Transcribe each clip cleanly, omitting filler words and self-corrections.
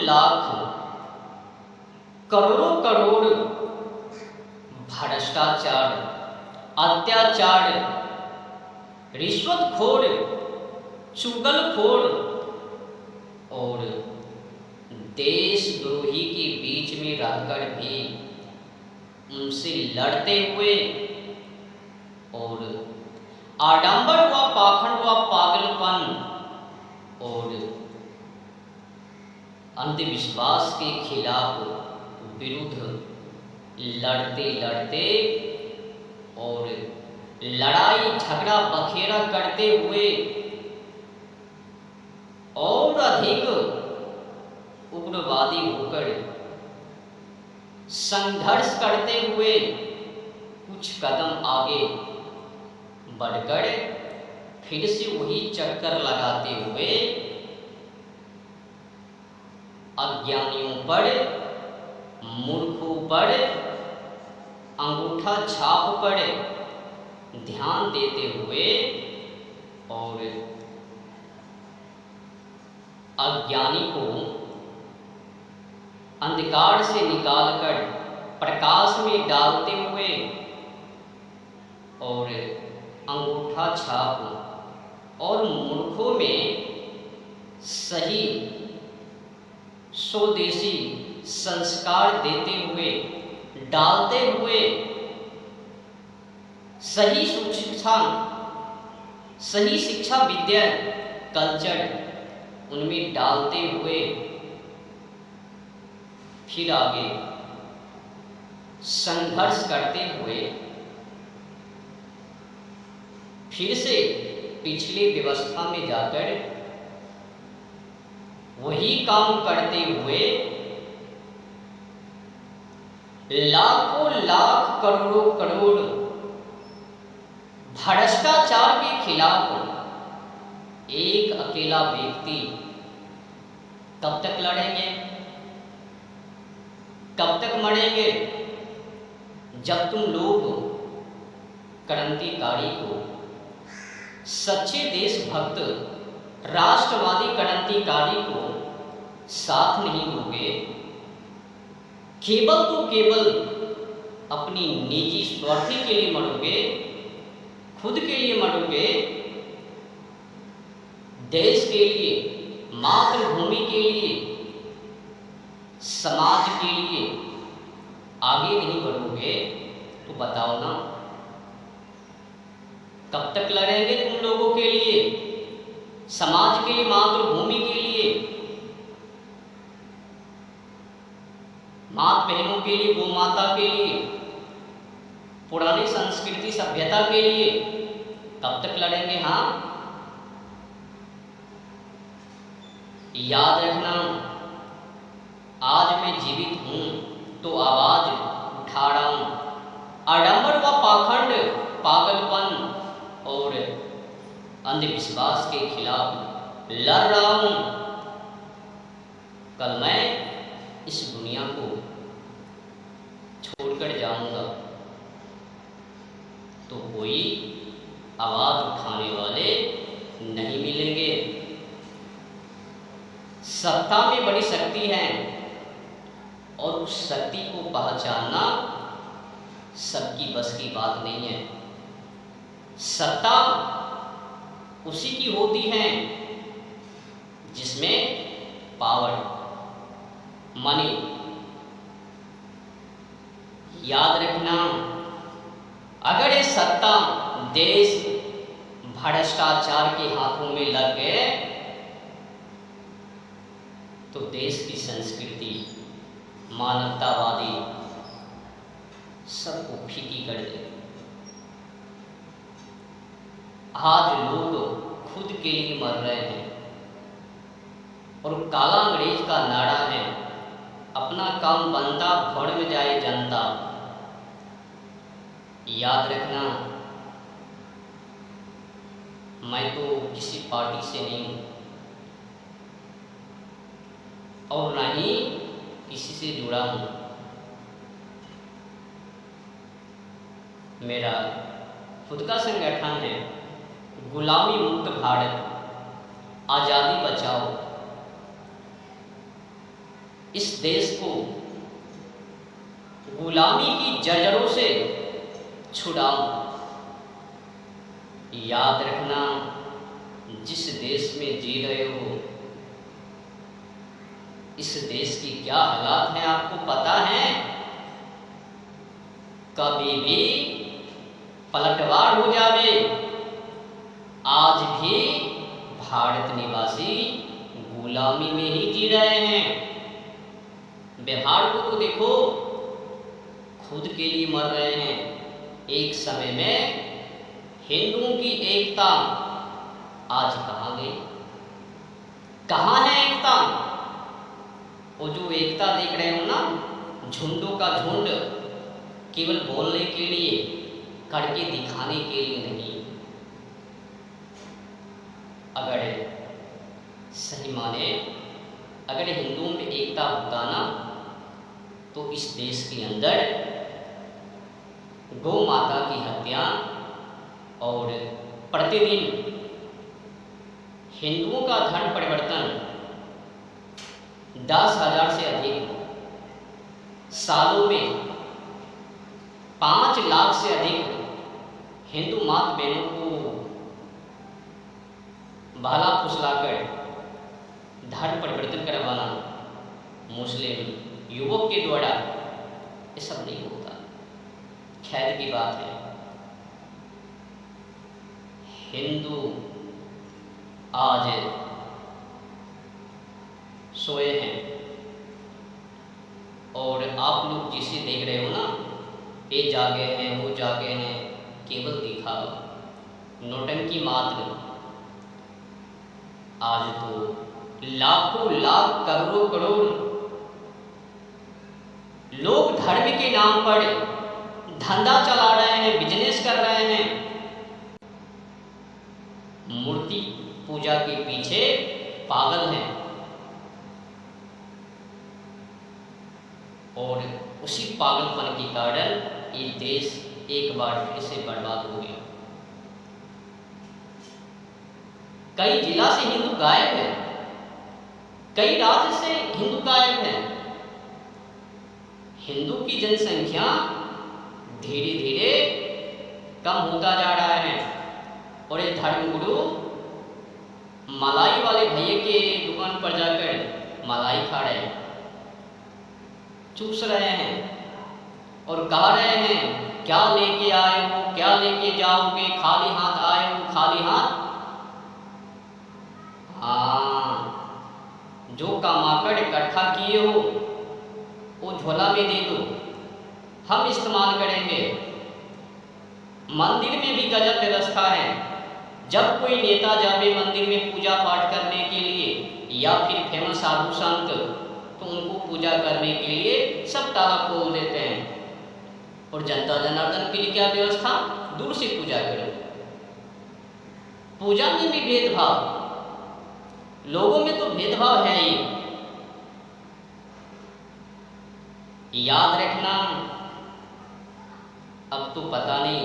लाख करोड़ों करोड़ भ्रष्टाचार, अत्याचार, रिश्वतखोर, चुगलखोर और देशद्रोही के बीच में रहकर भी उनसे लड़ते हुए और आडंबर व पाखंड व पागलपन और अंधविश्वास के खिलाफ विरुद्ध लड़ते लड़ते और लड़ाई झगड़ा बखेरा करते हुए और अधिक उग्रवादी होकर संघर्ष करते हुए कुछ कदम आगे बढ़कर फिर से वही चक्कर लगाते हुए अज्ञानियों पर, मूर्खों पर, अंगूठा छाप पर ध्यान देते हुए और अज्ञानी को अंधकार से निकालकर प्रकाश में डालते हुए और अंगूठा छाप और मूर्खों में सही स्वदेशी संस्कार देते हुए, डालते हुए सही शिक्षा विद्या कल्चर उनमें डालते हुए फिर आगे संघर्ष करते हुए फिर से पिछली व्यवस्था में जाकर वही काम करते हुए लाखों लाख करोड़ों करोड़ भ्रष्टाचार के खिलाफ एक अकेला व्यक्ति कब तक लड़ेंगे, कब तक मरेंगे? जब तुम लोग क्रांतिकारी को, सच्चे देशभक्त राष्ट्रवादी क्रांतिकारी को साथ नहीं दोगे, केवल तो केवल अपनी निजी स्वार्थी के लिए मरोगे, खुद के लिए मरोगे, देश के लिए, मातृभूमि के लिए, समाज के लिए आगे नहीं बढ़ोगे, तो बताओ ना कब तक लड़ेंगे तुम लोगों के लिए, समाज के लिए, मातृभूमि के लिए, माता बहनों के लिए, गौ माता के लिए, पुरानी संस्कृति सभ्यता के लिए कब तक लड़ेंगे? हाँ, याद रखना, आज मैं जीवित हूं तो आवाज उठा रहा हूं, आडंबर व पाखंड, पागलपन और अंधविश्वास के खिलाफ लड़ रहा हूं। कल मैं इस दुनिया को छोड़कर जाऊंगा तो कोई आवाज उठाने वाले नहीं मिलेंगे। सत्ता में बड़ी शक्ति है और उस शक्ति को पहचानना सबकी बस की बात नहीं है। सत्ता उसी की होती है जिसमें पावर, मनी, याद रखना, अगर ये सत्ता देश भ्रष्टाचार के हाथों में लग गए तो देश की संस्कृति, मानवतावादी सबको फीकी कर दे। आज लोग खुद के लिए मर रहे हैं और काला अंग्रेज का नारा है, अपना काम बनता भड़ में जाए जनता। याद रखना, मैं तो किसी पार्टी से नहीं हूं और ना ही किसी से जुड़ा हूं। मेरा खुद का संगठन है गुलामी मुक्त भारत, आज़ादी बचाओ। इस देश को गुलामी की जर्जरों से छुड़ाऊं। याद रखना, जिस देश में जी रहे हो, इस देश की क्या हालात हैं आपको पता है? कभी भी पलटवार हो जावे। आज भी भारत निवासी गुलामी में ही जी रहे हैं। व्यवहार को तो देखो, खुद के लिए मर रहे हैं। एक समय में हिंदुओं की एकता आज कहाँ गई? कहाँ है एकता? वो जो एकता देख रहे हो ना, झुंडों का झुंड, केवल बोलने के लिए, करके दिखाने के लिए नहीं। अगर सही माने, अगर हिंदुओं में एकता होता ना, तो इस देश के अंदर गौ माता की हत्या और प्रतिदिन हिंदुओं का धर्म परिवर्तन 10,000 से अधिक, सालों में 5 लाख से अधिक हिंदू माता बहनों को भाला फुसलाकर धर्म परिवर्तन करवाना मुस्लिम युवक के द्वारा, ये सब नहीं होता। खैर की बात है, हिंदू आज सोए हैं और आप लोग जिसे देख रहे हो ना, ये जागे हैं, वो जागे हैं, केवल दिखावा, नौटंकी मात्र। आज तो लाखों लाख करोड़ों करोड़ लोग धर्म के नाम पर धंधा चला रहे हैं, बिजनेस कर रहे हैं, मूर्ति पूजा के पीछे पागल हैं, और उसी पागलपन के कारण ये देश एक बार फिर से बर्बाद हो गया। कई जिला से हिंदू गायब हैं, कई राज्य से हिंदू गायब हैं। हिंदू की जनसंख्या धीरे धीरे कम होता जा रहा है, और ये धर्मगुरु मलाई वाले भैया के दुकान पर जाकर मलाई खा रहे हैं, चूस रहे हैं और कह रहे हैं, क्या लेके आए हो, क्या लेके जाओगे, खाली हाथ आए हो, खाली हाथ। हाँ, जो कामाकड़ इकट्ठा किए हो वो झोला में दे दो, हम इस्तेमाल करेंगे। मंदिर में भी गजब व्यवस्था है। जब कोई नेता जावे मंदिर में पूजा पाठ करने के लिए, या फिर फेमस साधु संत, तो उनको पूजा करने के लिए सब ताला खोल देते हैं, और जनता जनार्दन के लिए क्या व्यवस्था? दूर से पूजा करो। पूजा में भी भेदभाव, लोगों में तो भेदभाव है ही। याद रखना, अब तो पता नहीं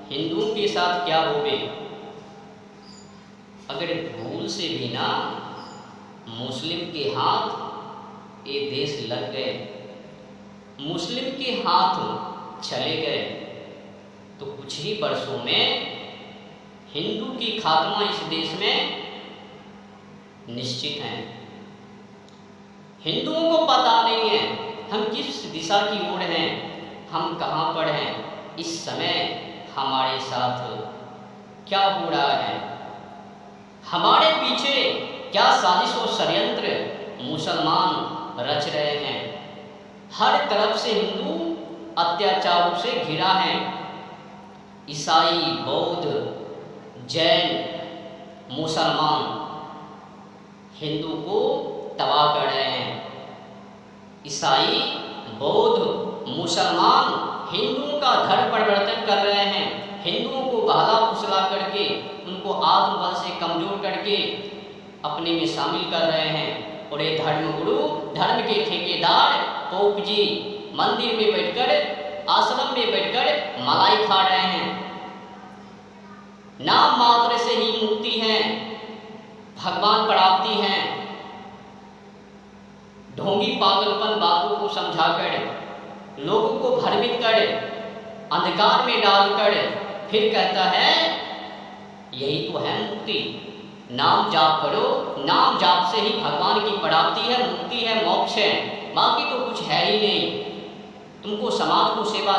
हिंदुओं के साथ क्या होगे। अगर भूल से भी ना मुस्लिम के हाथ ये देश लग गए, मुस्लिम के हाथ चले गए, तो कुछ ही वर्षों में हिंदू की खात्मा इस देश में निश्चित है। हिंदुओं को पता नहीं है हम किस दिशा की ओर हैं, हम कहाँ पर हैं, इस समय हमारे साथ क्या हो रहा है, हमारे पीछे क्या साजिश और षड्यंत्र मुसलमान रच रहे हैं। हर तरफ से हिंदू अत्याचारों से घिरा है। ईसाई, बौद्ध, जैन, मुसलमान हिंदू को तबाह कर रहे हैं। ईसाई, बौद्ध, मुसलमान हिंदुओं का धर्म परिवर्तन कर रहे हैं, हिंदुओं को बहला फुसला करके, उनको आत्मबल से कमजोर करके अपने में शामिल कर रहे हैं। और ये धर्मगुरु, धर्म के ठेकेदार, पोप जी मंदिर में बैठकर, आश्रम में बैठकर मलाई खा रहे हैं। नाम मात्र से ही मुक्ति है, भगवान प्राप्ति है, ढोंगी पागलपन बातों को समझाकर लोगों को भ्रमित कर अंधकार में डालकर फिर कहता है यही तो है मुक्ति। नाम जाप करो, नाम जाप से ही भगवान की प्राप्ति है, मुक्ति है, मोक्ष है, बाकी तो कुछ है ही नहीं। तुमको समाज को सेवा